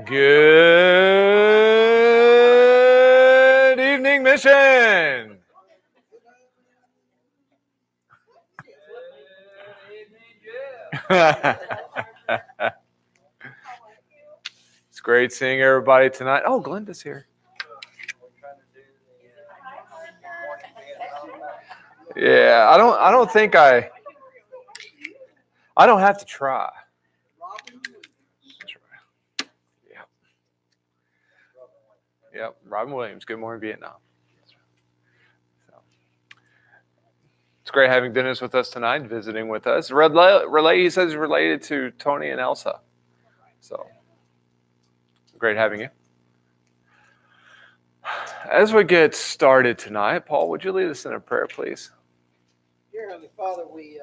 Good evening, Mission. It's great seeing everybody tonight. Oh, Glenda's here. Yeah, I don't think I don't have to try. Yep, Robin Williams. Good morning, Vietnam. So, it's great having Dennis with us tonight, visiting with us. Relay, he says, related to Tony and Elsa. So, great having you. As we get started tonight, Paul, would you lead us in a prayer, please? Dear Heavenly Father, we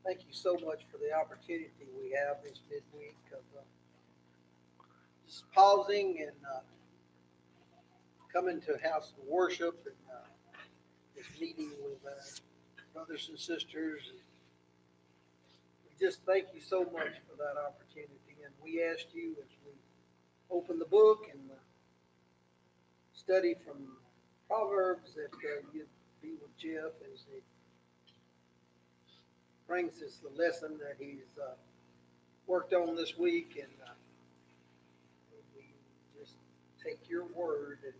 thank you so much for the opportunity we have this midweek of just pausing and coming to a house of worship and just meeting with brothers and sisters. And we just thank you so much for that opportunity. And we ask you as we open the book and study from Proverbs that you'd be with Jeff as he brings us the lesson that he's worked on this week, and we just take your word and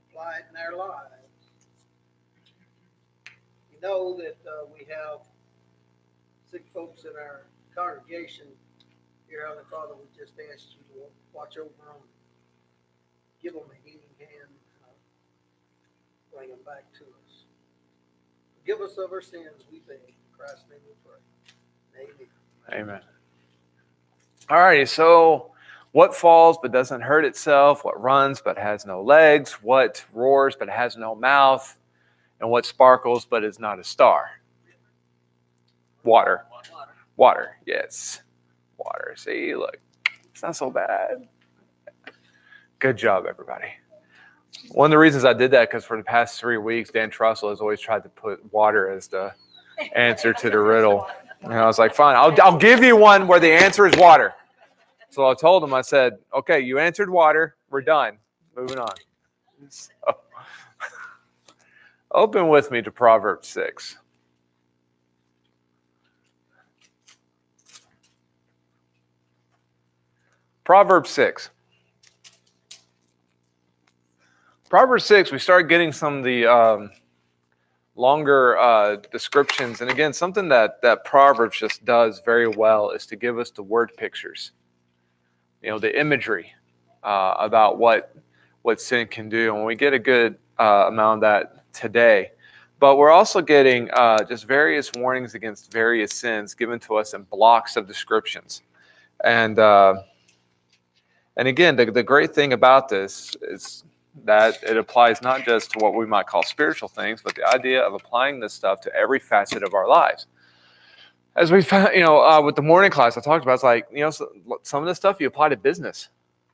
apply it in our lives. We know that we have sick folks in our congregation. Dear Heavenly Father, we just ask you to watch over them, give them a healing hand, bring them back to us. Forgive us of our sins, we beg. In Christ's name we pray. Amen. Amen. All righty, so what falls but doesn't hurt itself? What runs but has no legs? What roars but has no mouth? And what sparkles but is not a star? Water. Water, yes. Water. See, look, it's not so bad. Good job, everybody. One of the reasons I did that, because for the past 3 weeks, Dan Trussell has always tried to put water as the answer to the riddle. And I was like, fine, I'll give you one where the answer is water. So I told him, I said, okay, you answered water. We're done. Moving on. So, open with me to Proverbs 6. Proverbs 6. Proverbs 6, we start getting some of the longer descriptions. And again, something that Proverbs just does very well is to give us the word pictures. You know, the imagery about what sin can do. And we get a good amount of that today. But we're also getting just various warnings against various sins given to us in blocks of descriptions. And again, the great thing about this is that it applies not just to what we might call spiritual things, but the idea of applying this stuff to every facet of our lives. As we found, with the morning class I talked about, it's like, some of the stuff you apply to business,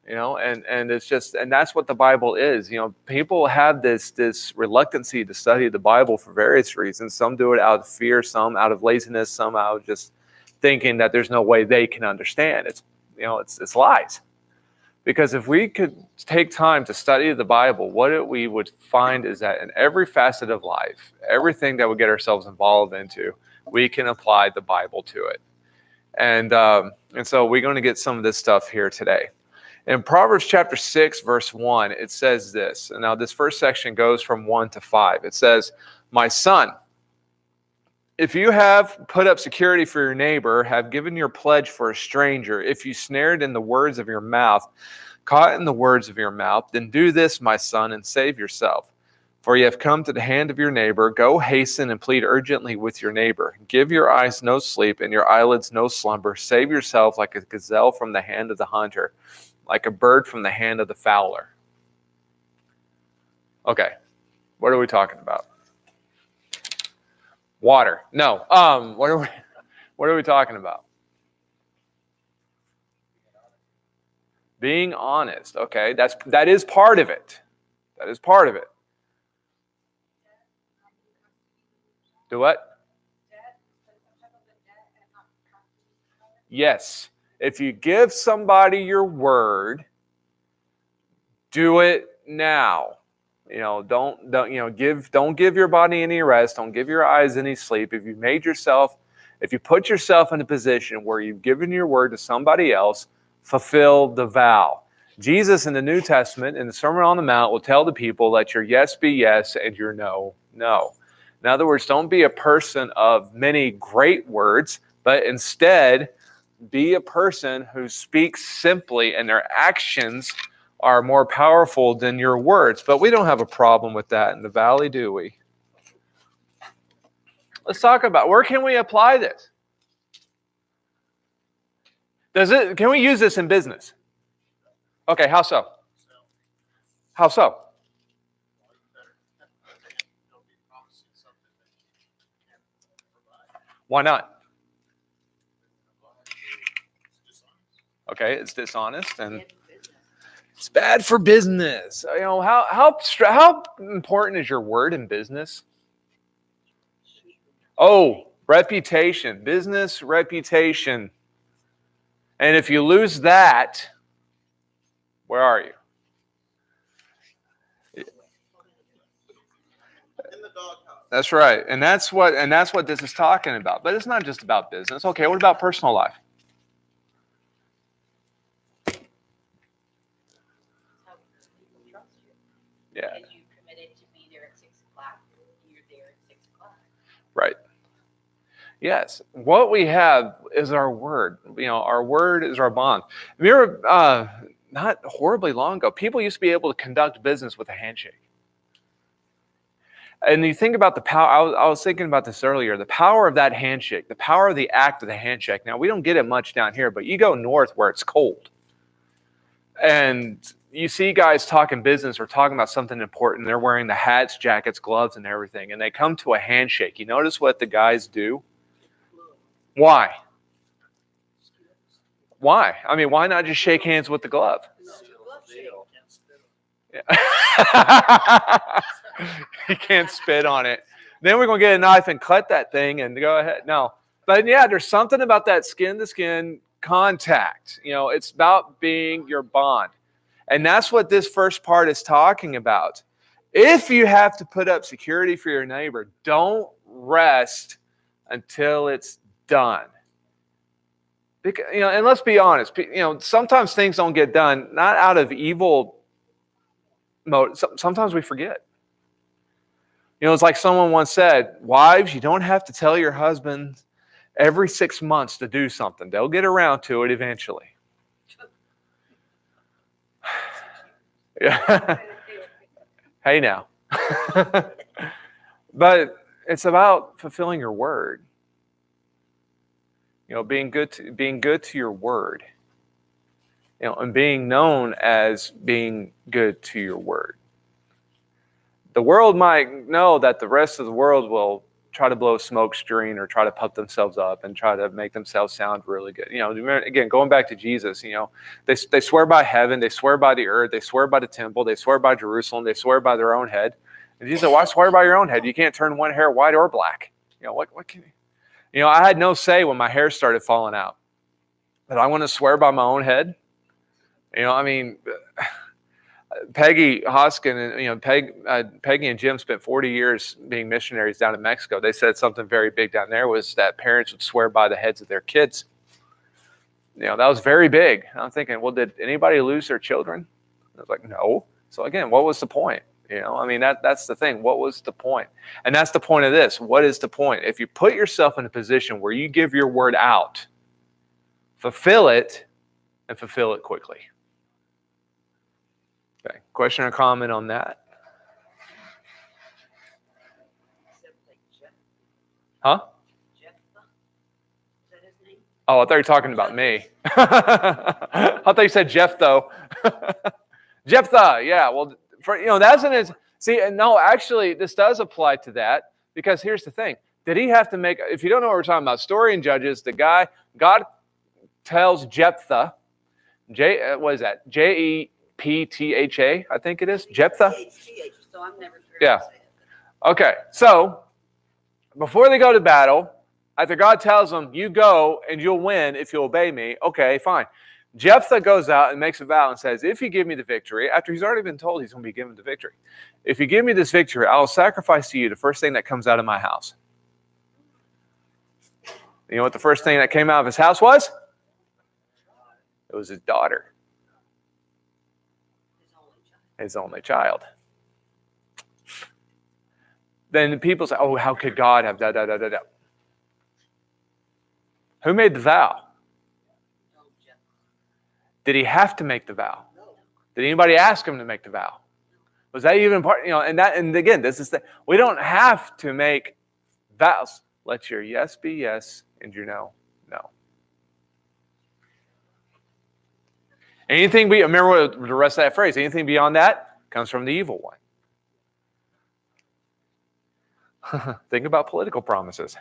and it's just, and that's what the Bible is. People have this reluctancy to study the Bible for various reasons. Some do it out of fear, some out of laziness, some out of just thinking that there's no way they can understand. It's lies. Because if we could take time to study the Bible, what we would find is that in every facet of life, everything that we get ourselves involved into, we can apply the Bible to it. And so we're going to get some of this stuff here today. In Proverbs chapter 6, verse 1, it says this. And now this first section goes from 1 to 5. It says, "My son, if you have put up security for your neighbor, have given your pledge for a stranger, if you snared in the words of your mouth, caught in the words of your mouth, then do this, my son, and save yourself. For you have come to the hand of your neighbor. Go hasten and plead urgently with your neighbor. Give your eyes no sleep and your eyelids no slumber. Save yourself like a gazelle from the hand of the hunter, like a bird from the hand of the fowler." Okay, what are we talking about? Water. No. What are we talking about? Being honest. Okay, that is part of it. That is part of it. Do what? Yes. If you give somebody your word, do it now. Don't give your body any rest. Don't give your eyes any sleep. If you put yourself in a position where you've given your word to somebody else, fulfill the vow. Jesus in the New Testament, in the Sermon on the Mount, will tell the people, let your yes be yes and your no, no. In other words, don't be a person of many great words, but instead be a person who speaks simply, and their actions are more powerful than your words. But we don't have a problem with that in the Valley, do we? Let's talk about, where can we apply this? Can we use this in business? Okay, how so? How so? Why not? Okay, it's dishonest and it's bad for business. How important is your word in business? Oh, reputation, business reputation. And if you lose that, where are you? That's right. And that's what this is talking about. But it's not just about business. Okay, what about personal life? Yeah. If you committed to be there at 6 o'clock, you're there at 6 o'clock. Right. Yes. What we have is our word. Our word is our bond. Remember, not horribly long ago, people used to be able to conduct business with a handshake. And you think about the power, I was thinking about this earlier, the power of that handshake, the power of the act of the handshake. Now, we don't get it much down here, but you go north where it's cold. And you see guys talking business or talking about something important. They're wearing the hats, jackets, gloves, and everything. And they come to a handshake. You notice what the guys do? Why? Why? I mean, why not just shake hands with the glove? Yeah. You can't spit on it. Then we're going to get a knife and cut that thing and go ahead. No. But yeah, there's something about that skin-to-skin contact. It's about being your bond. And that's what this first part is talking about. If you have to put up security for your neighbor, don't rest until it's done. Because, and let's be honest, sometimes things don't get done, not out of evil mode. Sometimes we forget. It's like someone once said, wives, you don't have to tell your husband every 6 months to do something. They'll get around to it eventually. Yeah. Hey now. But it's about fulfilling your word. Being good to your word. And being known as being good to your word. The world might know that the rest of the world will try to blow a smoke screen or try to puff themselves up and try to make themselves sound really good. Again, going back to Jesus, they swear by heaven, they swear by the earth, they swear by the temple, they swear by Jerusalem, they swear by their own head. And Jesus said, why swear by your own head? You can't turn one hair white or black. What can you? I had no say when my hair started falling out. But I want to swear by my own head. Peggy Hoskin and Peggy and Jim spent 40 years being missionaries down in Mexico. They said something very big down there was that parents would swear by the heads of their kids. That was very big. And I'm thinking, well, did anybody lose their children? I was like, no. So again, what was the point? That's the thing. What was the point? And that's the point of this. What is the point? If you put yourself in a position where you give your word out, fulfill it and fulfill it quickly. Okay. Question or comment on that? Huh? Oh, I thought you were talking about me. I thought you said Jephthah. Jephthah, yeah. Well, that's an see. No, actually, this does apply to that because here's the thing: did he have to make? If you don't know what we're talking about, story in Judges, God tells Jephthah, what is that? Jephtha, I think it is. Jephthah. So I'm never sure. Yeah. Okay. So before they go to battle, after God tells them, you go and you'll win if you obey me, okay, fine. Jephthah goes out and makes a vow and says, if you give me the victory, after he's already been told he's going to be given the victory, if you give me this victory, I'll sacrifice to you the first thing that comes out of my house. You know what the first thing that came out of his house was? It was his daughter. His only child. Then the people say, oh, how could God have da da da da da? Who made the vow? Did he have to make the vow? Did anybody ask him to make the vow? Was that even part? And again, this is we don't have to make vows. Let your yes be yes and your no, no. Anything remember what the rest of that phrase? Anything beyond that comes from the evil one. Think about political promises.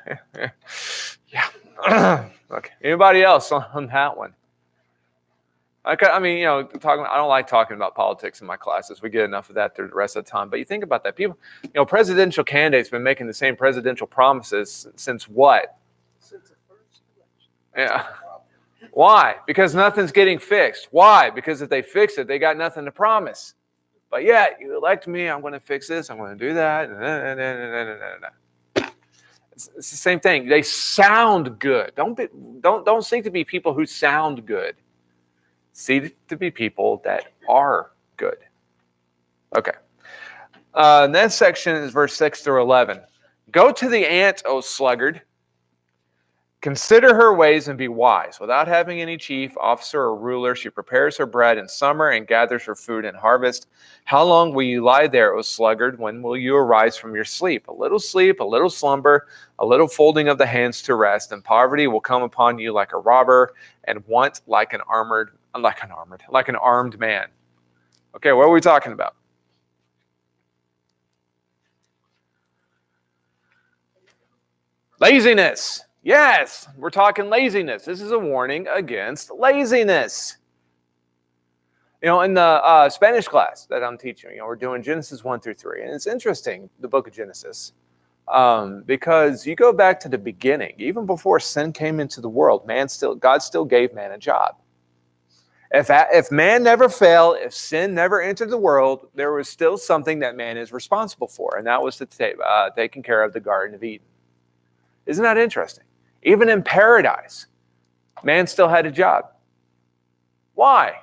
Yeah. Okay. Anybody else on that one? Okay. I mean, I don't like talking about politics in my classes. We get enough of that through the rest of the time. But you think about that. People, presidential candidates have been making the same presidential promises since what? Since the first election. Yeah. Why? Because nothing's getting fixed. Why? Because if they fix it, they got nothing to promise. But yeah, you elect me, I'm going to fix this, I'm going to do that. It's the same thing. They sound good. Don't seek to be people who sound good. Seek to be people that are good. Okay. Next section is verse 6 through 11. Go to the ant, O sluggard. Consider her ways and be wise. Without having any chief, officer, or ruler, she prepares her bread in summer and gathers her food in harvest. How long will you lie there, O sluggard? When will you arise from your sleep? A little slumber, a little folding of the hands to rest, and poverty will come upon you like a robber, and want like an armed man. Okay, what are we talking about? Laziness. Yes, we're talking laziness. This is a warning against laziness. In the Spanish class that I'm teaching, we're doing Genesis 1 through 3. And it's interesting, the book of Genesis, because you go back to the beginning. Even before sin came into the world, God still gave man a job. If man never fell, if sin never entered the world, there was still something that man is responsible for, and that was to taking care of the Garden of Eden. Isn't that interesting? Even in paradise, man still had a job. Why?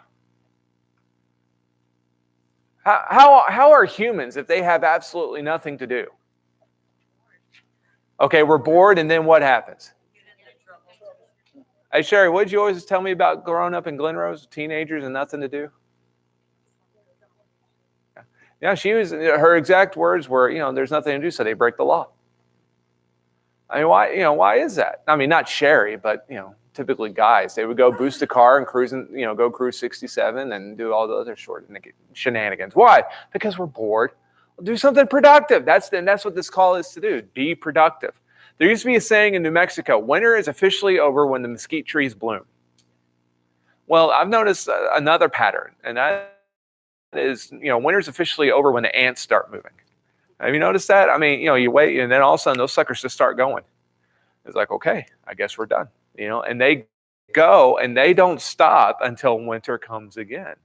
How are humans if they have absolutely nothing to do? Okay, we're bored, and then what happens? Hey, Sherry, what did you always tell me about growing up in Glen Rose, teenagers and nothing to do? Yeah, her exact words were, there's nothing to do, so they break the law. I mean, why is that? I mean, not Sherry, but, typically guys, they would go boost a car and cruise, go cruise 67 and do all the other shenanigans. Why? Because we're bored. We'll do something productive. That's what this call is to do. Be productive. There used to be a saying in New Mexico, winter is officially over when the mesquite trees bloom. Well, I've noticed another pattern, and that is, winter's officially over when the ants start moving. Have you noticed that? I mean, you wait, and then all of a sudden those suckers just start going. It's like, okay, I guess we're done. And they go, and they don't stop until winter comes again.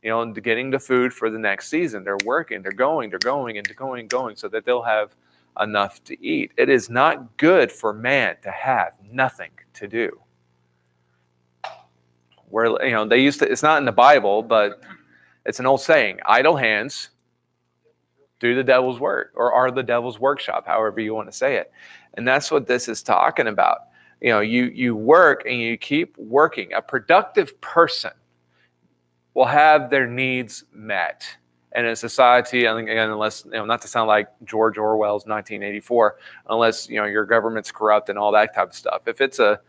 And getting the food for the next season. They're working, they're going, so that they'll have enough to eat. It is not good for man to have nothing to do. Where, they used to, it's not in the Bible, but it's an old saying, idle hands do the devil's work, or are the devil's workshop, however you want to say it. And that's what this is talking about. You work and you keep working. A productive person will have their needs met. And in society, and again, unless, not to sound like George Orwell's 1984, unless, your government's corrupt and all that type of stuff. If it's a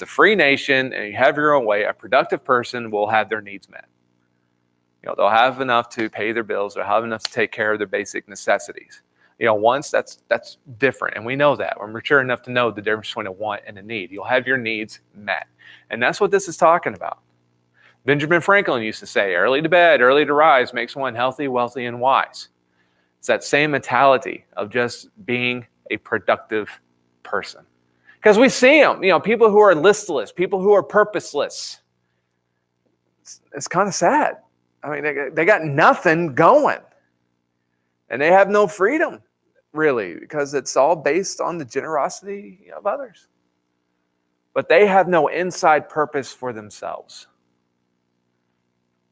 free nation and you have your own way, a productive person will have their needs met. They'll have enough to pay their bills. They'll have enough to take care of their basic necessities. Once that's different. And we know that. We're mature enough to know the difference between a want and a need. You'll have your needs met. And that's what this is talking about. Benjamin Franklin used to say, early to bed, early to rise makes one healthy, wealthy, and wise. It's that same mentality of just being a productive person. Because we see them, people who are listless, people who are purposeless. It's kind of sad. I mean, they got nothing going. And they have no freedom, really, because it's all based on the generosity of others. But they have no inside purpose for themselves.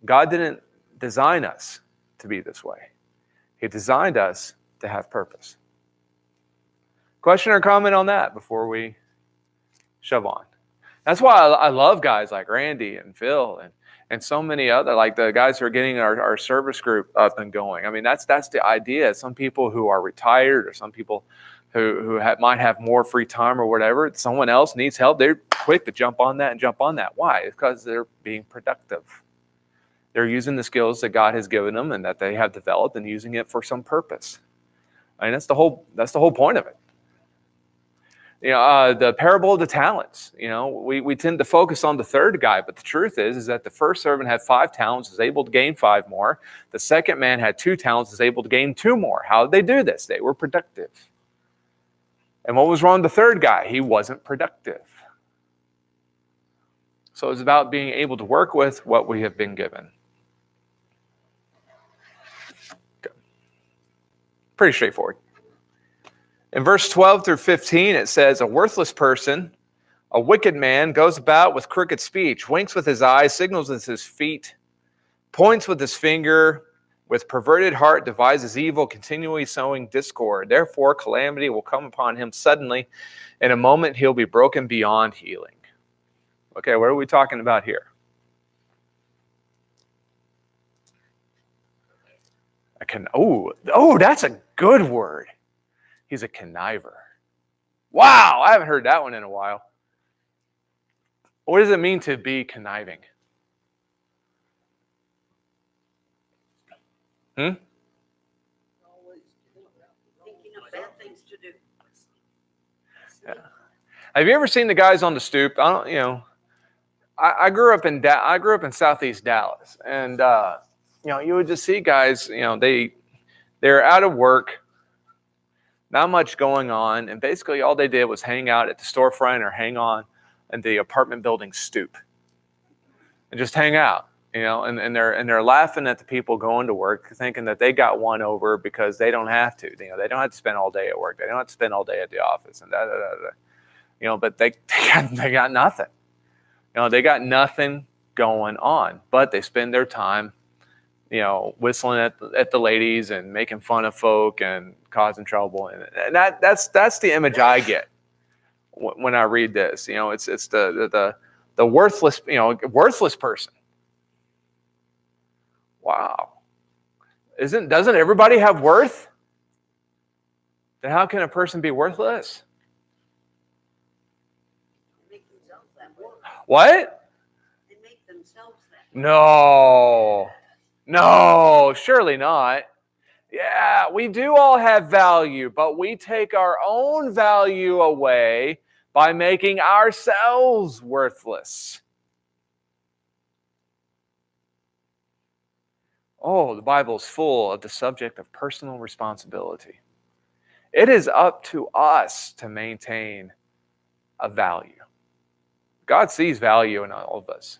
God didn't design us to be this way. He designed us to have purpose. Question or comment on that before we shove on? That's why I love guys like Randy and Phil and so many other, like the guys who are getting our service group up and going. I mean, that's the idea. Some people who are retired or some people who might have more free time or whatever, someone else needs help, they're quick to jump on that. Why? It's because they're being productive. They're using the skills that God has given them and that they have developed and using it for some purpose. I mean, that's the whole point of it. The parable of the talents. We tend to focus on the third guy, but the truth is that the first servant had 5 talents, was able to gain 5 more. The second man had 2 talents, was able to gain 2 more. How did they do this? They were productive. And what was wrong with the third guy? He wasn't productive. So it's about being able to work with what we have been given. Okay. Pretty straightforward. In verse 12 through 15, it says, a worthless person, a wicked man, goes about with crooked speech, winks with his eyes, signals with his feet, points with his finger, with perverted heart devises evil, continually sowing discord. Therefore, calamity will come upon him suddenly. In a moment, he'll be broken beyond healing. Okay, what are we talking about here? That's a good word. He's a conniver. Wow, I haven't heard that one in a while. What does it mean to be conniving? Always thinking of bad things to do. Yeah. Have you ever seen the guys on the stoop? I grew up in Southeast Dallas, and you would just see guys. They're out of work. Not much going on, and basically all they did was hang out at the storefront or hang on in the apartment building stoop and just hang out, and they're laughing at the people going to work, thinking that they got one over because they don't have to. They don't have to spend all day at work. They don't have to spend all day at the office, and but they got nothing. They got nothing going on, but they spend their time whistling at the ladies and making fun of folk and causing trouble, and that's the image I get when I read this. It's the worthless worthless person. Wow, doesn't everybody have worth? Then how can a person be worthless? They make themselves that way. What? They make themselves that way. No, surely not. Yeah, we do all have value, but we take our own value away by making ourselves worthless. Oh, the Bible is full of the subject of personal responsibility. It is up to us to maintain a value. God sees value in all of us.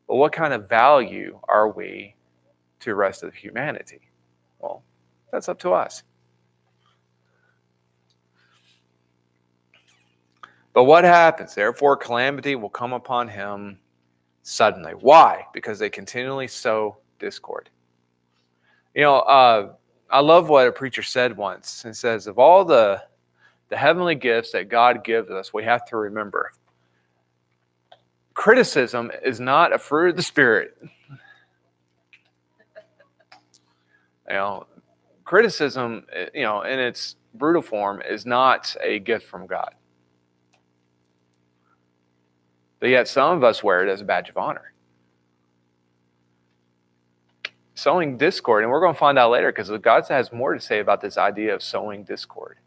But what kind of value are we to the rest of humanity? Well, that's up to us. But what happens? Therefore, calamity will come upon him suddenly. Why? Because they continually sow discord. I love what a preacher said once. It says, of all the heavenly gifts that God gives us, we have to remember, criticism is not a fruit of the Spirit. Criticism, in its brutal form, is not a gift from God. But yet some of us wear it as a badge of honor. Sowing discord, and we're going to find out later, because God has more to say about this idea of sowing discord.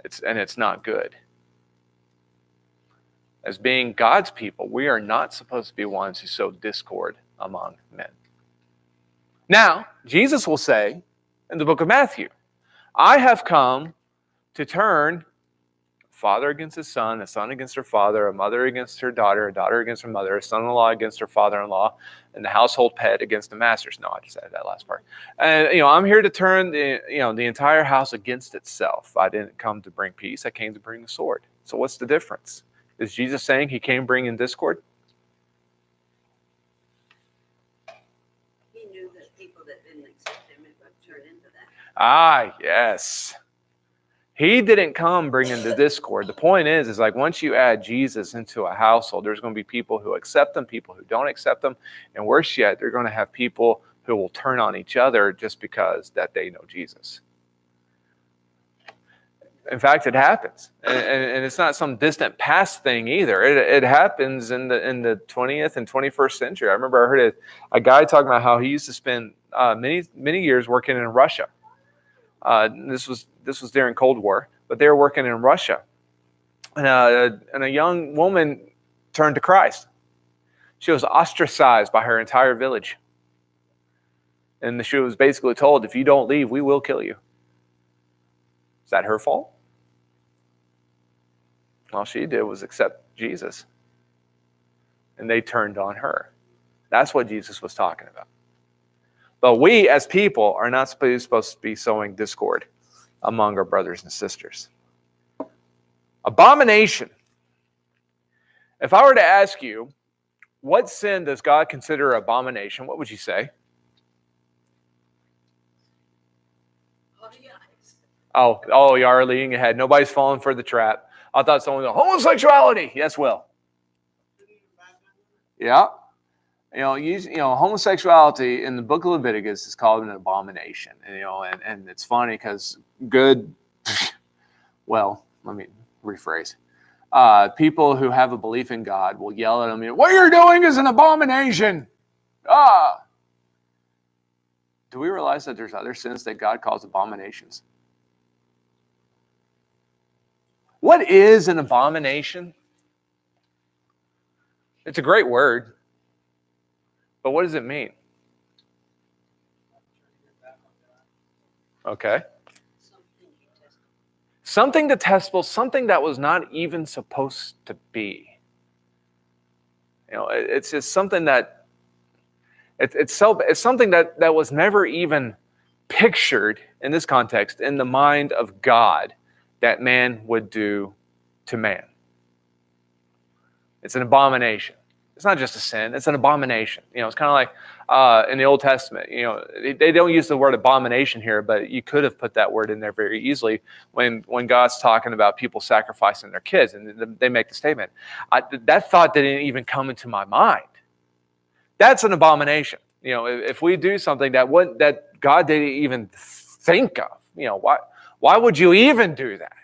It's not good. As being God's people, we are not supposed to be ones who sow discord among men. Now, Jesus will say in the book of Matthew, I have come to turn a father against his son, a son against her father, a mother against her daughter, a daughter against her mother, a son-in-law against her father-in-law, and the household pet against the masters. No, I just added that last part. And I'm here to turn the entire house against itself. I didn't come to bring peace. I came to bring the sword. So what's the difference? Is Jesus saying he came bringing discord? He knew that people that didn't accept him, it would turn into that. Ah, yes. He didn't come bringing the discord. The point is like once you add Jesus into a household, there's going to be people who accept them, people who don't accept them, and worse yet, they're going to have people who will turn on each other just because that they know Jesus. In fact, it happens, and it's not some distant past thing either. It happens in the 20th and 21st century. I remember I heard a guy talking about how he used to spend many years working in Russia. This was during Cold War, but they were working in Russia, and a young woman turned to Christ. She was ostracized by her entire village, and she was basically told, "If you don't leave, we will kill you." Is that her fault? All she did was accept Jesus, and they turned on her. That's what Jesus was talking about. But we as people are not supposed to be sowing discord among our brothers and sisters. Abomination. If I were to ask you, what sin does God consider abomination? What would you say? Oh, you are leading ahead. Nobody's falling for the trap. I thought someone would go, homosexuality. Yes, Will. Yeah. Homosexuality in the book of Leviticus is called an abomination. And it's funny because well, let me rephrase. People who have a belief in God will yell at them, what you're doing is an abomination. Do we realize that there's other sins that God calls abominations? What is an abomination? It's a great word. But what does it mean? Okay. Something detestable, something that was not even supposed to be. It's just something that it's something that was never even pictured in this context in the mind of God that man would do to man. It's an abomination. It's not just a sin, it's an abomination. It's kind of like in the Old Testament, they don't use the word abomination here, but you could have put that word in there very easily when God's talking about people sacrificing their kids, and they make the statement, that thought didn't even come into my mind. That's an abomination. If we do something that God didn't even think of, why would you even do that?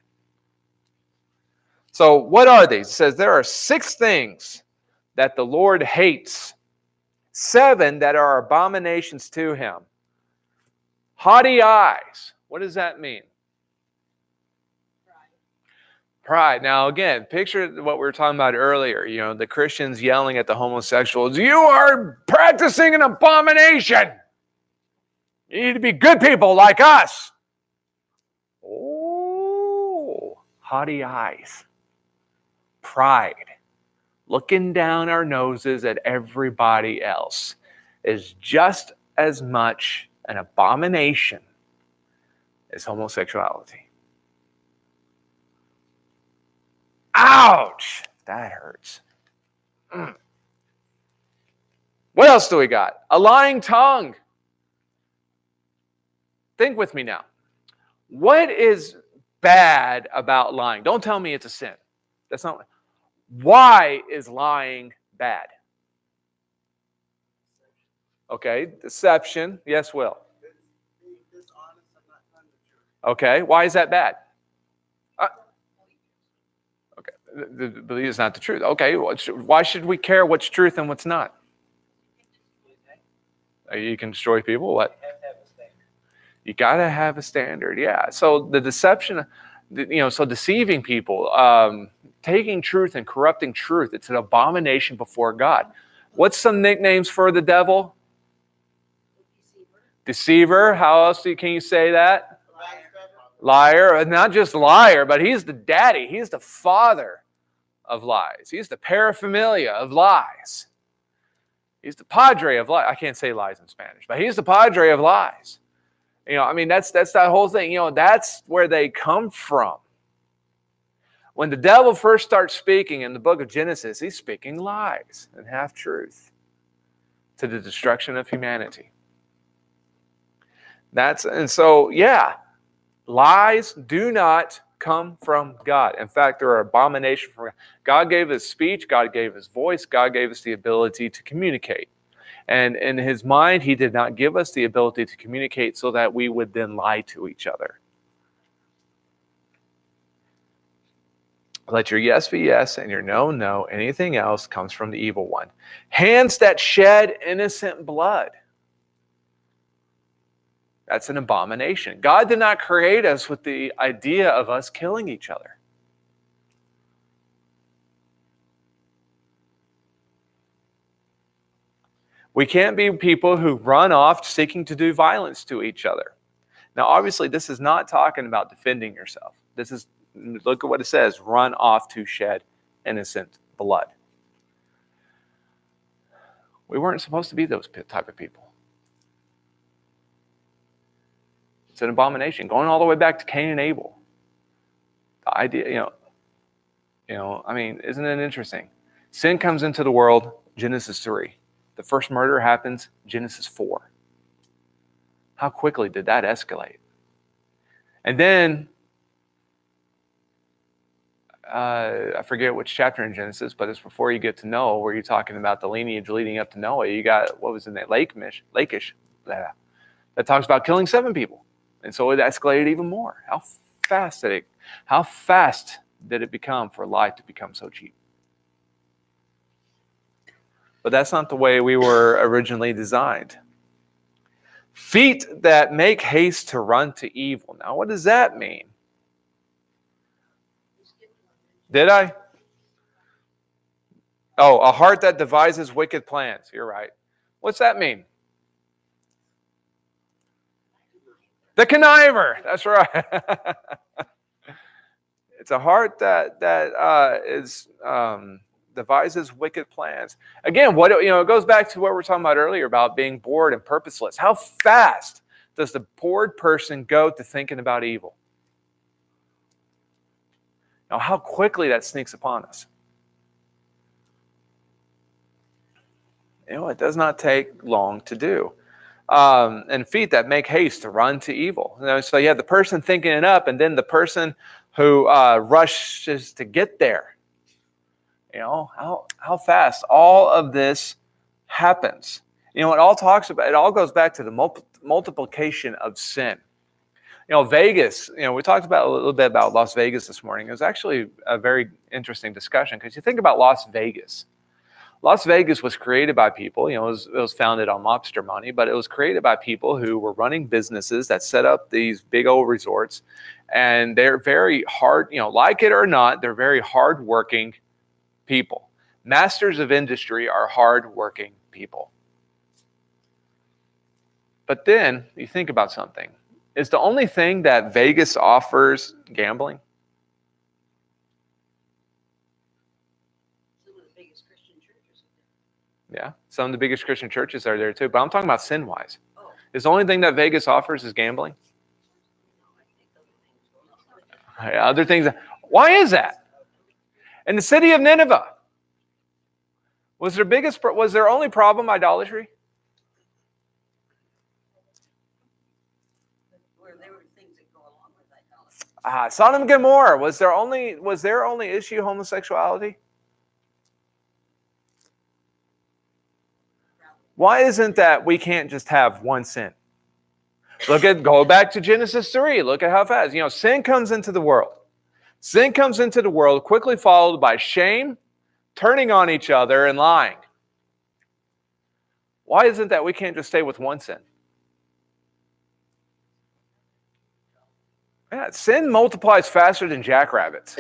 So what are these? It says there are 6 things that the Lord hates, 7 that are abominations to him. Haughty eyes. What does that mean? Pride. Now again, picture what we were talking about earlier, the Christians yelling at the homosexuals, you are practicing an abomination. You need to be good people like us. Oh, haughty eyes. Pride. Looking down our noses at everybody else is just as much an abomination as homosexuality. Ouch! That hurts. What else do we got? A lying tongue. Think with me now. What is bad about lying? Don't tell me it's a sin. That's not. Why is lying bad? Okay, deception. Yes, Will. Okay, why is that bad? Okay, believe it's not the truth. Okay, why should we care what's truth and what's not? You can destroy people. What? You got to have a standard. Yeah. So the deception, so deceiving people, taking truth and corrupting truth, it's an abomination before God. What's some nicknames for the devil? Deceiver. How else can you say that? Liar, and not just liar, but he's the daddy. He's the father of lies. He's the paraphernalia of lies. He's the padre of lies. I can't say lies in Spanish, but he's the padre of lies. I mean, that's that whole thing. That's where they come from. When the devil first starts speaking in the book of Genesis, he's speaking lies and half-truth to the destruction of humanity. Lies do not come from God. In fact, they're an abomination from God. God gave us speech, God gave us voice, God gave us the ability to communicate. And in his mind, he did not give us the ability to communicate so that we would then lie to each other. Let your yes be yes and your no, no. Anything else comes from the evil one. Hands that shed innocent blood. That's an abomination. God did not create us with the idea of us killing each other. We can't be people who run off seeking to do violence to each other. Now, obviously, this is not talking about defending yourself. Look at what it says, run off to shed innocent blood. We weren't supposed to be those type of people. It's an abomination. Going all the way back to Cain and Abel. The idea, I mean, isn't it interesting? Sin comes into the world, Genesis 3. The first murder happens, Genesis 4. How quickly did that escalate? And then, I forget which chapter in Genesis, but it's before you get to Noah, where you're talking about the lineage leading up to Noah. You got, what was in that, Lakish, that talks about killing 7 people. And so it escalated even more. How fast did it become for life to become so cheap? But that's not the way we were originally designed. Feet that make haste to run to evil. Now, what does that mean? Did I? Oh, a heart that devises wicked plans. You're right. What's that mean? The conniver. That's right. It's a heart that devises wicked plans. Again, it goes back to what we were talking about earlier about being bored and purposeless. How fast does the bored person go to thinking about evil? Now, how quickly that sneaks upon us. It does not take long to do. And feet that make haste to run to evil. So you have the person thinking it up, and then the person who rushes to get there. How fast all of this happens. It all goes back to the multiplication of sin. Vegas, we talked about a little bit about Las Vegas this morning. It was actually a very interesting discussion because you think about Las Vegas. Las Vegas was created by people, it was founded on mobster money, but it was created by people who were running businesses that set up these big old resorts. And they're very hard, like it or not, they're very hardworking people. Masters of industry are hardworking people. But then you think about something. Is the only thing that Vegas offers gambling? Some of the biggest Christian churches are Yeah, some of the biggest Christian churches are there too. But I'm talking about sin-wise. there. Oh, Is the only thing that Vegas offers is gambling? no, I think other things will. Other things. Why is that? In the city of Nineveh, was their only problem idolatry? Where there were things that go along with idolatry. Sodom and Gomorrah, was their only issue homosexuality? Why isn't that we can't just have one sin? Go back to Genesis 3. Look at how fast. Sin comes into the world. Sin comes into the world, quickly followed by shame, turning on each other, and lying. Why isn't that we can't just stay with one sin? Yeah, sin multiplies faster than jackrabbits.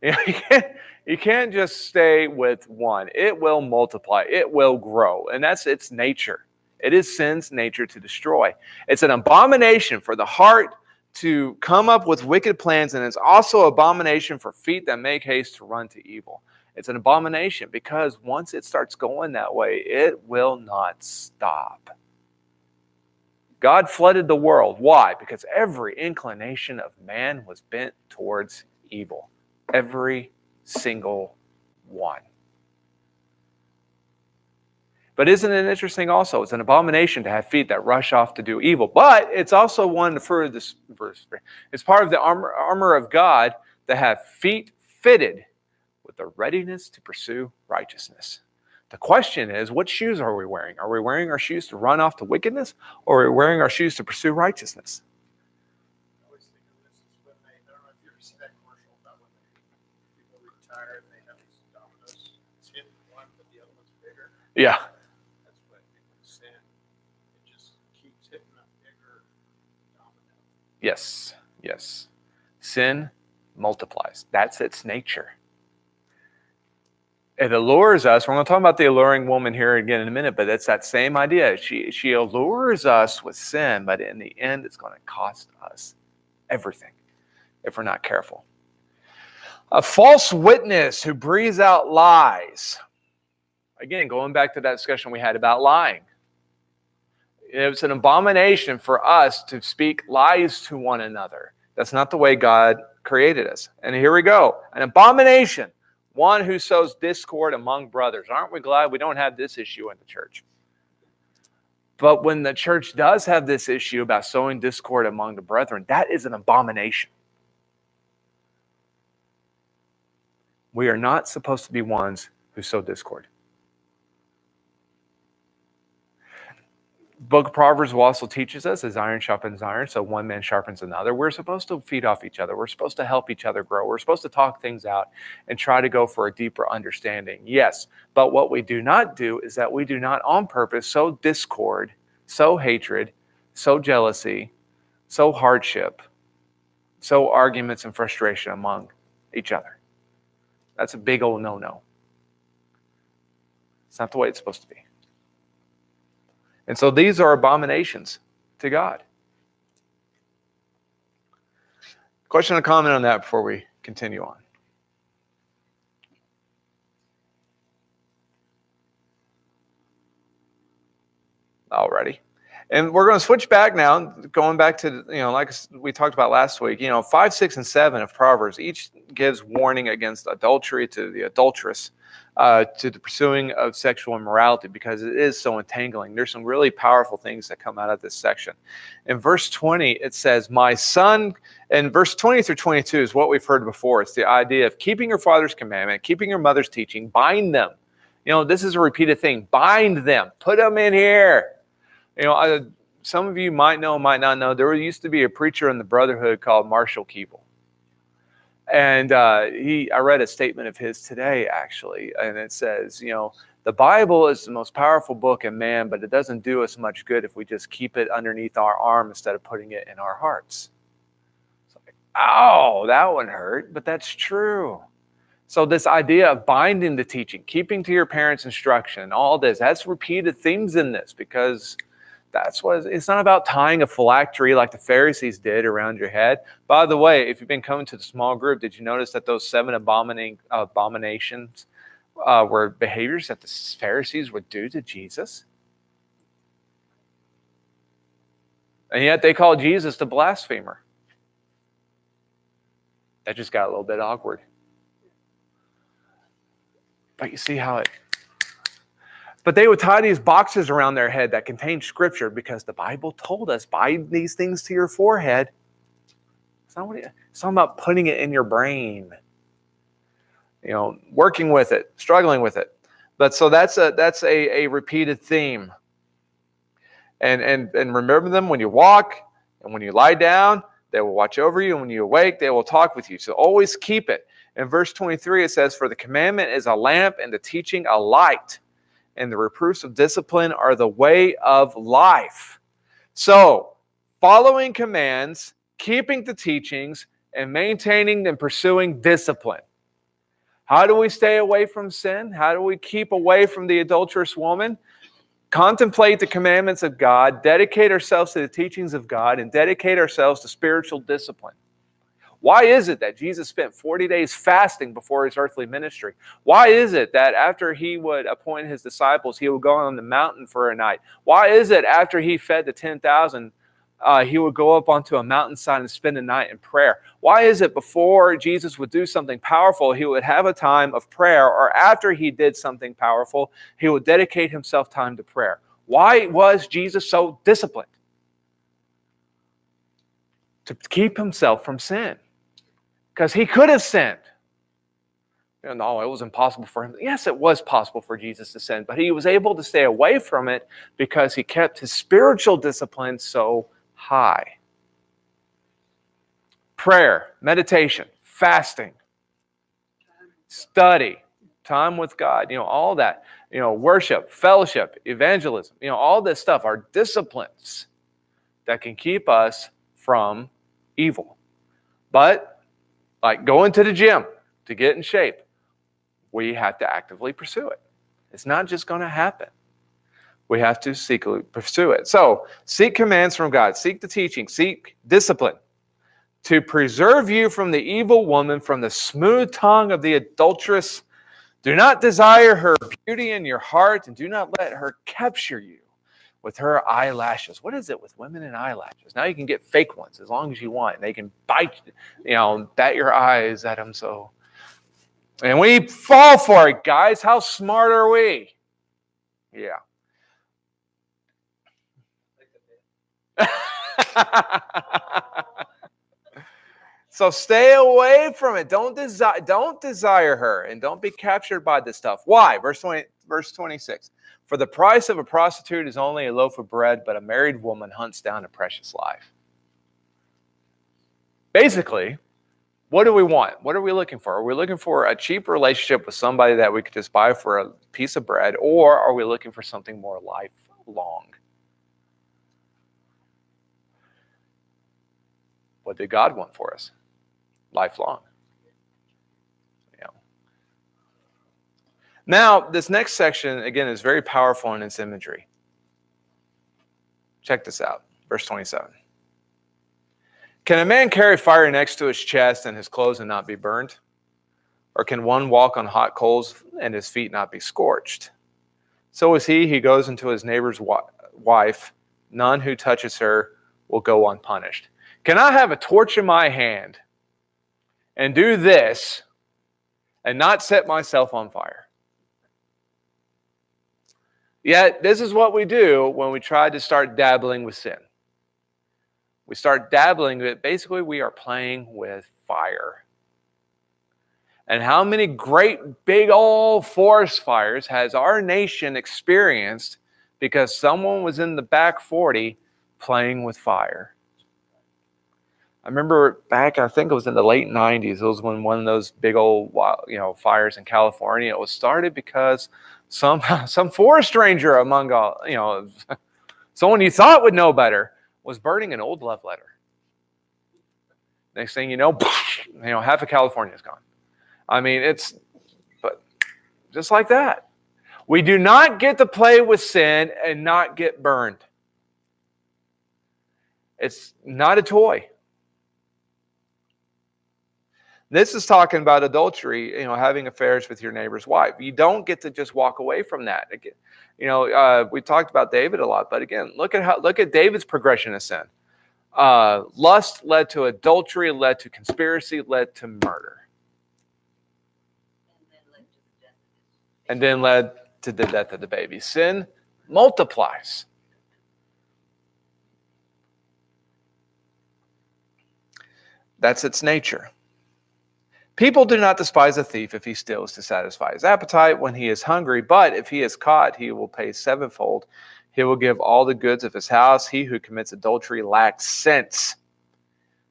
You can't just stay with one. It will multiply. It will grow. And that's its nature. It is sin's nature to destroy. It's an abomination for the heart to come up with wicked plans, and it's also abomination for feet that make haste to run to evil. It's an abomination because once it starts going that way, it will not stop. God flooded the world. Why? Because every inclination of man was bent towards evil. Every single one. But isn't it interesting also? It's an abomination to have feet that rush off to do evil. But it's also one, the fruit of this verse. It's part of the armor of God to have feet fitted with the readiness to pursue righteousness. The question is, what shoes are we wearing? Are we wearing our shoes to run off to wickedness, or are we wearing our shoes to pursue righteousness? I always think of this as when I don't know if you ever seen that commercial about when people retire and they have these dominoes. It's hitting one, but the other one's bigger. Yeah. That's what I think with sin. It just keeps hitting a bigger domino. Yes. Yes. Sin multiplies. That's its nature. It allures us. We're going to talk about the alluring woman here again in a minute, but it's that same idea. She allures us with sin, but in the end, it's going to cost us everything if we're not careful. A false witness who breathes out lies. Again, going back to that discussion we had about lying. It's an abomination for us to speak lies to one another. That's not the way God created us. And here we go. An abomination. One who sows discord among brothers. Aren't we glad we don't have this issue in the church? But when the church does have this issue about sowing discord among the brethren, that is an abomination. We are not supposed to be ones who sow discord. Book of Proverbs also teaches us, as iron sharpens iron, so one man sharpens another. We're supposed to feed off each other. We're supposed to help each other grow. We're supposed to talk things out and try to go for a deeper understanding. Yes, but what we do not do is that we do not on purpose sow discord, sow hatred, sow jealousy, sow hardship, sow arguments and frustration among each other. That's a big old no-no. It's not the way it's supposed to be. And so these are abominations to God. Question or comment on that before we continue on? Alrighty. And we're going to switch back now, going back to, like we talked about last week, 5, 6, and 7 of Proverbs, each gives warning against adultery, to the adulteress, to the pursuing of sexual immorality, because it is so entangling. There's some really powerful things that come out of this section. In verse 20, it says, my son, and verse 20 through 22 is what we've heard before. It's the idea of keeping your father's commandment, keeping your mother's teaching, bind them. This is a repeated thing. Bind them. Put them in here. Some of you might know, might not know, there used to be a preacher in the Brotherhood called Marshall Keeble. And I read a statement of his today, actually, and it says, the Bible is the most powerful book in man, but it doesn't do us much good if we just keep it underneath our arm instead of putting it in our hearts. It's like, oh, that one hurt, but that's true. So this idea of binding the teaching, keeping to your parents' instruction, all this, that's repeated themes in this, because that's what it's not about tying a phylactery like the Pharisees did around your head. By the way, if you've been coming to the small group, did you notice that those 7 abominations were behaviors that the Pharisees would do to Jesus? And yet they called Jesus the blasphemer. That just got a little bit awkward. But you see how it... But they would tie these boxes around their head that contained scripture, because the Bible told us, bind these things to your forehead. It's not about putting it in your brain. Working with it, struggling with it. But so that's a repeated theme. And remember them when you walk and when you lie down. They will watch over you, and when you awake, they will talk with you. So always keep it. In verse 23, it says, for the commandment is a lamp, and the teaching a light. And the reproofs of discipline are the way of life. So, following commands, keeping the teachings, and maintaining and pursuing discipline. How do we stay away from sin? How do we keep away from the adulterous woman? contemplate the commandments of God, dedicate ourselves to the teachings of God, and dedicate ourselves to spiritual discipline. Why is it that Jesus spent 40 days fasting before his earthly ministry? Why is it that after he would appoint his disciples, he would go on the mountain for a night? Why is it after he fed the 10,000, he would go up onto a mountainside and spend a night in prayer? Why is it before Jesus would do something powerful, he would have a time of prayer, or after he did something powerful, he would dedicate himself time to prayer? Why was Jesus so disciplined? To keep himself from sin. Because he could have sinned. No, it was impossible for him. Yes, it was possible for Jesus to sin, but he was able to stay away from it because he kept his spiritual discipline so high. Prayer, meditation, fasting, study, time with God, all that, worship, fellowship, evangelism, all this stuff are disciplines that can keep us from evil. But like going to the gym to get in shape, we have to actively pursue it. It's not just going to happen. We have to pursue it. So, seek commands from God. Seek the teaching. Seek discipline to preserve you from the evil woman, from the smooth tongue of the adulteress. Do not desire her beauty in your heart, and do not let her capture you with her eyelashes. What is it with women and eyelashes? Now you can get fake ones as long as you want. They can bite, bat your eyes at them. So, and we fall for it, guys. How smart are we? Yeah. So stay away from it. Don't desire her, and don't be captured by this stuff. Why? Verse 26. For the price of a prostitute is only a loaf of bread, but a married woman hunts down a precious life. Basically, what do we want? What are we looking for? Are we looking for a cheap relationship with somebody that we could just buy for a piece of bread, or are we looking for something more lifelong? What did God want for us? Lifelong. Now, this next section, again, is very powerful in its imagery. Check this out. Verse 27. Can a man carry fire next to his chest and his clothes and not be burned? Or can one walk on hot coals and his feet not be scorched? So is he who goes into his neighbor's wife. None who touches her will go unpunished. Can I have a torch in my hand and do this and not set myself on fire? Yet, this is what we do when we try to start dabbling with sin. We start dabbling with it. Basically, we are playing with fire. And how many great big old forest fires has our nation experienced because someone was in the back 40 playing with fire? I remember back, I think it was in the late 90s, it was when one of those big old fires in California, it was started because some forest ranger among all, someone you thought would know better, was burning an old love letter. Next thing you know, half of California is gone. I mean, but just like that. We do not get to play with sin and not get burned. It's not a toy. This is talking about adultery, having affairs with your neighbor's wife. You don't get to just walk away from that. Again, we talked about David a lot, but again, look at David's progression of sin. Lust led to adultery, led to conspiracy, led to murder. And then led to the death of the baby. Sin multiplies. That's its nature. People do not despise a thief if he steals to satisfy his appetite when he is hungry, but if he is caught, he will pay sevenfold. He will give all the goods of his house. He who commits adultery lacks sense.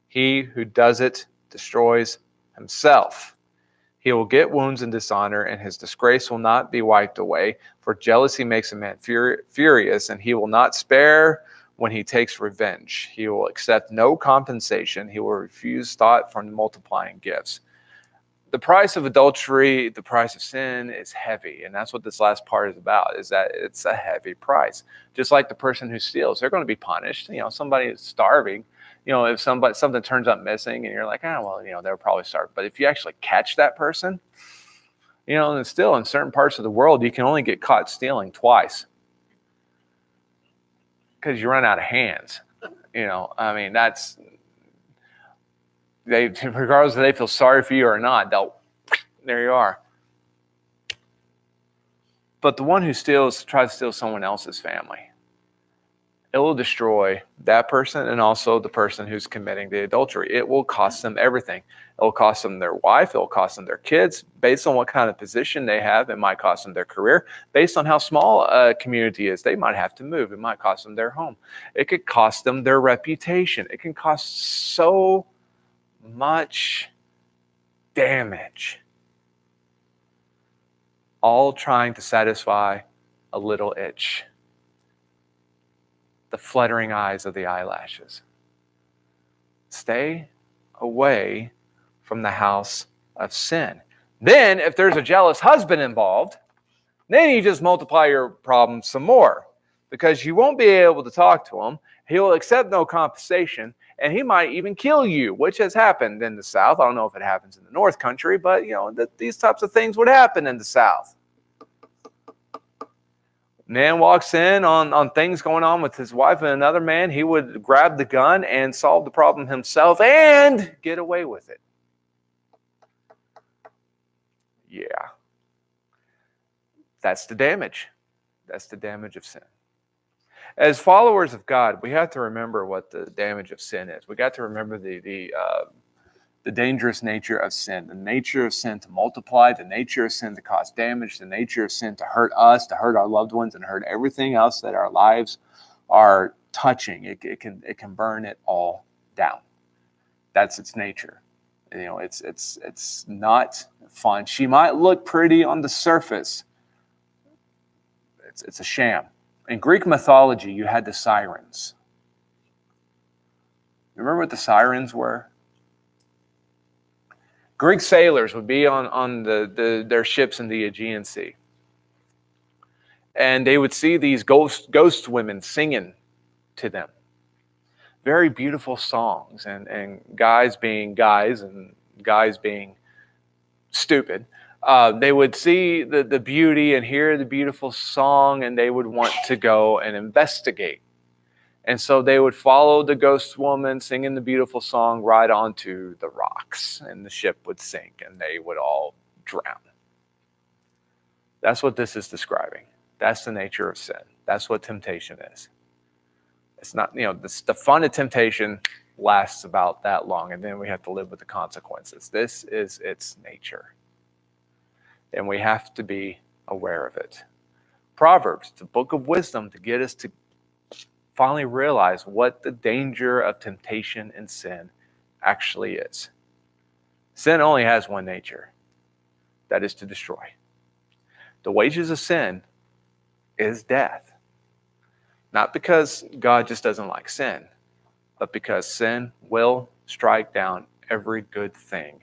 He who does it destroys himself. He will get wounds and dishonor, and his disgrace will not be wiped away. For jealousy makes a man furious, and he will not spare when he takes revenge. He will accept no compensation. He will refuse thought from multiplying gifts. the price of adultery, the price of sin is heavy. And that's what this last part is about, is that it's a heavy price. Just like the person who steals, they're going to be punished. Somebody is starving. If something turns up missing and you're like, well, they're probably starving. But if you actually catch that person, and still in certain parts of the world, you can only get caught stealing twice because you run out of hands. That's, regardless if they feel sorry for you or not, there you are. But the one who tries to steal someone else's family, it will destroy that person and also the person who's committing the adultery. It will cost them everything. It will cost them their wife. It will cost them their kids. Based on what kind of position they have, it might cost them their career. Based on how small a community is, they might have to move. It might cost them their home. It could cost them their reputation. It can cost so much damage, all trying to satisfy a little itch. The fluttering eyes of the eyelashes. Stay away from the house of sin. Then, if there's a jealous husband involved, then you just multiply your problems some more, because you won't be able to talk to him. He will accept no compensation, and he might even kill you, which has happened in the South. I don't know if it happens in the North Country, but these types of things would happen in the South. Man walks in on things going on with his wife and another man, he would grab the gun and solve the problem himself and get away with it. Yeah. That's the damage. That's the damage of sin. As followers of God, we have to remember what the damage of sin is. We got to remember the dangerous nature of sin, the nature of sin to multiply, the nature of sin to cause damage, the nature of sin to hurt us, to hurt our loved ones, and hurt everything else that our lives are touching. It can burn it all down. That's its nature. It's not fun. She might look pretty on the surface. It's a sham. In Greek mythology, you had the sirens. Remember what the sirens were? Greek sailors would be on their ships in the Aegean Sea. And they would see these ghost women singing to them. Very beautiful songs. And guys being guys and guys being stupid. They would see the beauty and hear the beautiful song, and they would want to go and investigate. And so they would follow the ghost woman singing the beautiful song right onto the rocks, and the ship would sink and they would all drown. That's what this is describing. That's the nature of sin. That's what temptation is. It's not, the fun of temptation lasts about that long, and then we have to live with the consequences. This is its nature. And we have to be aware of it. Proverbs, the book of wisdom, to get us to finally realize what the danger of temptation and sin actually is. Sin only has one nature, that is to destroy. The wages of sin is death. Not because God just doesn't like sin, but because sin will strike down every good thing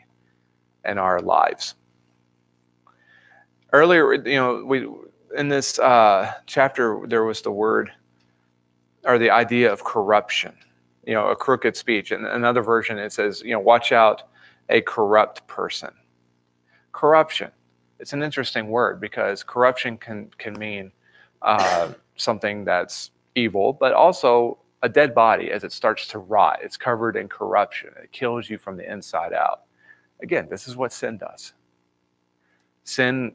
in our lives. Earlier, we in this chapter, there was the word or the idea of corruption, a crooked speech. And another version, it says, watch out a corrupt person. Corruption. It's an interesting word because corruption can mean something that's evil, but also a dead body as it starts to rot. It's covered in corruption. It kills you from the inside out. Again, this is what sin does. Sin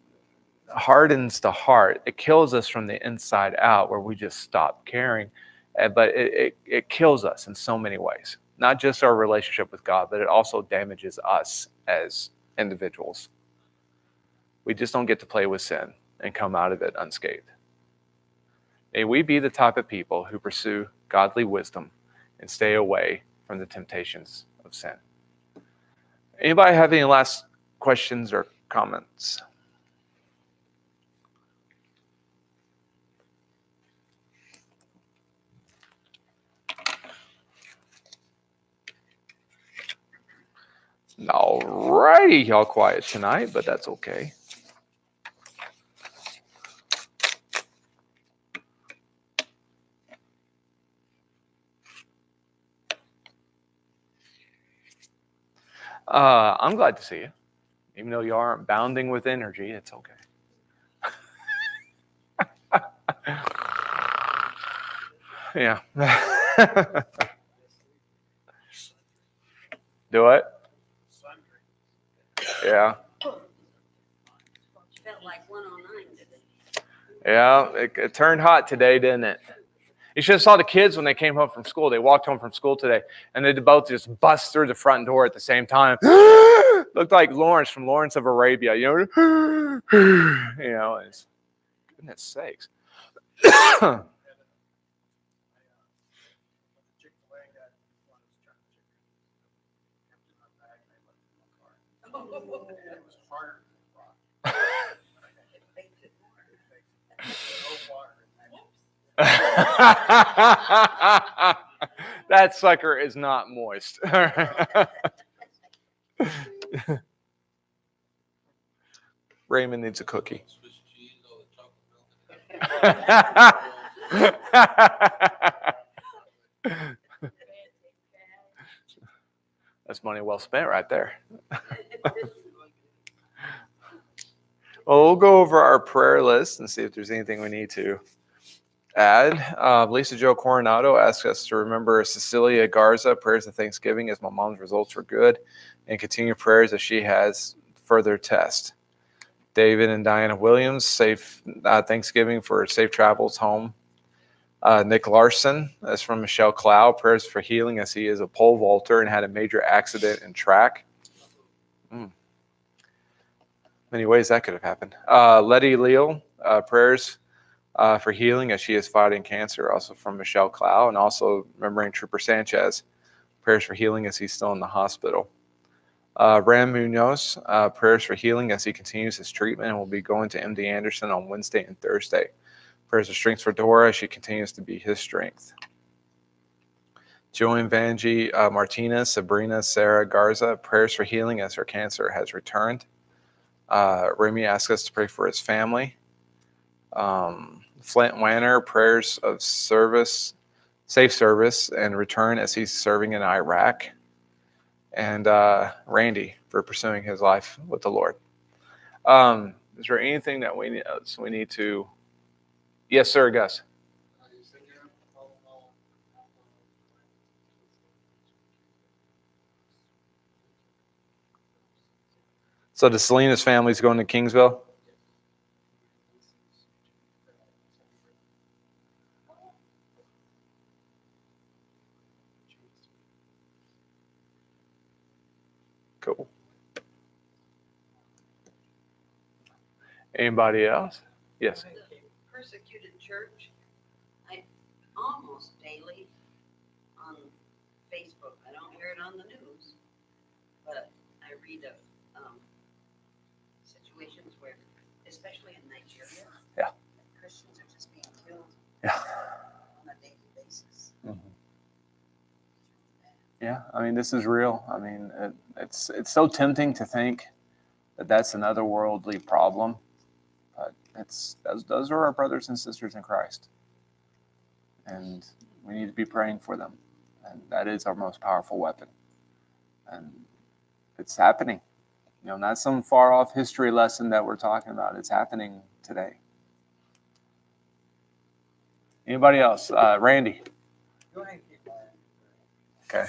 hardens the heart. It kills us from the inside out, where we just stop caring. But it kills us in so many ways. Not just our relationship with God, but it also damages us as individuals. We just don't get to play with sin and come out of it unscathed. May we be the type of people who pursue godly wisdom and stay away from the temptations of sin. Anybody have any last questions or comments? All righty, y'all quiet tonight, but that's okay. I'm glad to see you. Even though you aren't bounding with energy, it's okay. Yeah. Do it? Yeah. Felt like 109 today. Yeah. It turned hot today, didn't it? You should have saw the kids when they came home from school. They walked home from school today, and they both just bust through the front door at the same time. Looked like Lawrence from Lawrence of Arabia, you know. It's, goodness sakes. Chick-fil-A got one of those chocolate chicken. Emptied my bag and I left it in my car. It was harder than rock. It baked it more. No water in that. That sucker is not moist. Raymond needs a cookie. That's money well spent right there. Well, we'll go over our prayer list and see if there's anything we need to add. Lisa Jo Coronado asks us to remember Cecilia Garza, prayers of thanksgiving as my mom's results were good, and continue prayers as she has further tests. David and Diana Williams, safe Thanksgiving for safe travels home. Nick Larson, that's from Michelle Cloud, prayers for healing as he is a pole vaulter and had a major accident in track. Many ways that could have happened. Letty Leal, prayers for healing as she is fighting cancer, also from Michelle Cloud, and also remembering Trooper Sanchez, prayers for healing as he's still in the hospital. Ram Munoz, prayers for healing as he continues his treatment and will be going to MD Anderson on Wednesday and Thursday. Prayers of strength for Dora as she continues to be his strength. Joanne Vanjie Martinez, Sabrina Sarah Garza, prayers for healing as her cancer has returned. Remy asks us to pray for his family. Flint Wanner, prayers of service, safe service and return as he's serving in Iraq. And Randy for pursuing his life with the Lord. Is there anything that we need to? Yes, sir, Gus. So the Salinas family's going to Kingsville? Cool. Anybody else? Yes. The persecuted church, I almost daily on Facebook. I don't hear it on the news, but I read of situations where, especially in Nigeria, Yeah. Christians are just being killed Yeah. on a daily basis. Mm-hmm. Yeah, I mean, this is real. I mean, it's so tempting to think that that's an otherworldly problem, but those are our brothers and sisters in Christ, and we need to be praying for them, and that is our most powerful weapon, and it's happening. You know, not some far off history lesson that we're talking about. It's happening today. Anybody else? Randy. Go ahead and keep mine. Okay.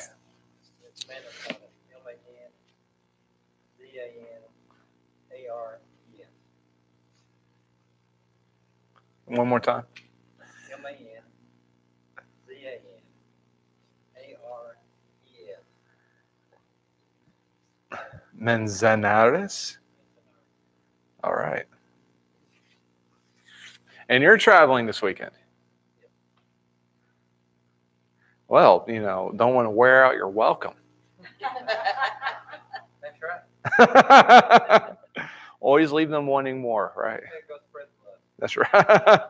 It's Manafort, M-A-N-Z-A-N-A-R-E-N. One more time. M-A-N-Z-A-N-A-R-E-N. Manzanares. All right. And you're traveling this weekend. Well, you know, don't want to wear out your welcome. That's right. Always leave them wanting more, right? There goes spread the love. That's right.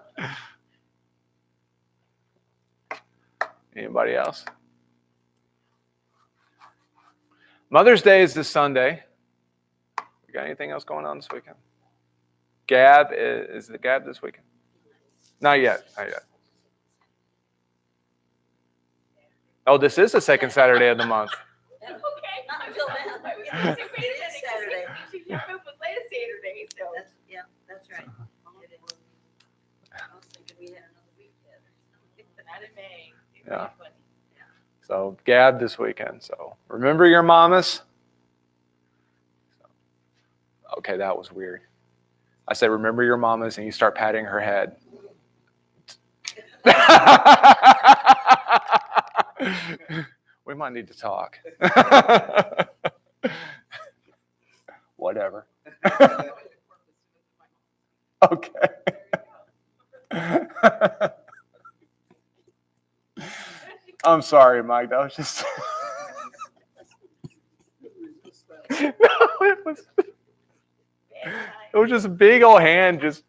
Anybody else? Mother's Day is this Sunday. You got anything else going on this weekend? Gab, is the Gab this weekend? Not yet. Not yet. Oh, this is the second Saturday of the month. Okay. Not until then. Wait a It minute, is Saturday. Your move was late Saturday, so. That's right. It is. I was thinking we had another week yet. Not in May. Yeah. So Gab this weekend. So remember your mamas. Okay, that was weird. I said, remember your mamas, and you start patting her head. We might need to talk. Whatever. Okay. I'm sorry, Mike. That was just. No, it was just a big old hand. Just.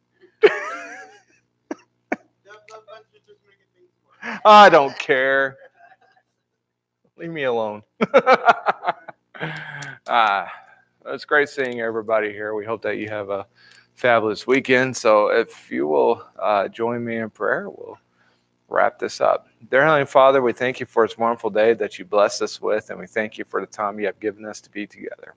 I don't care. Leave me alone. It's great seeing everybody here. We hope that you have a fabulous weekend. So if you will join me in prayer, we'll wrap this up. Dear Heavenly Father, we thank you for this wonderful day that you blessed us with, and we thank you for the time you have given us to be together.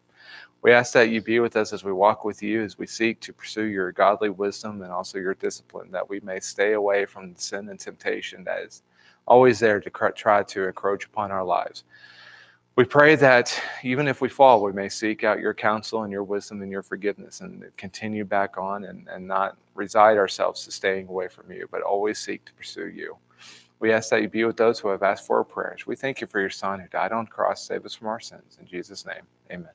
We ask that you be with us as we walk with you, as we seek to pursue your godly wisdom and also your discipline, that we may stay away from sin and temptation that is always there to try to encroach upon our lives. We pray that even if we fall, we may seek out your counsel and your wisdom and your forgiveness and continue back on and not reside ourselves to staying away from you, but always seek to pursue you. We ask that you be with those who have asked for our prayers. We thank you for your Son who died on the cross, save us from our sins. In Jesus' name, amen.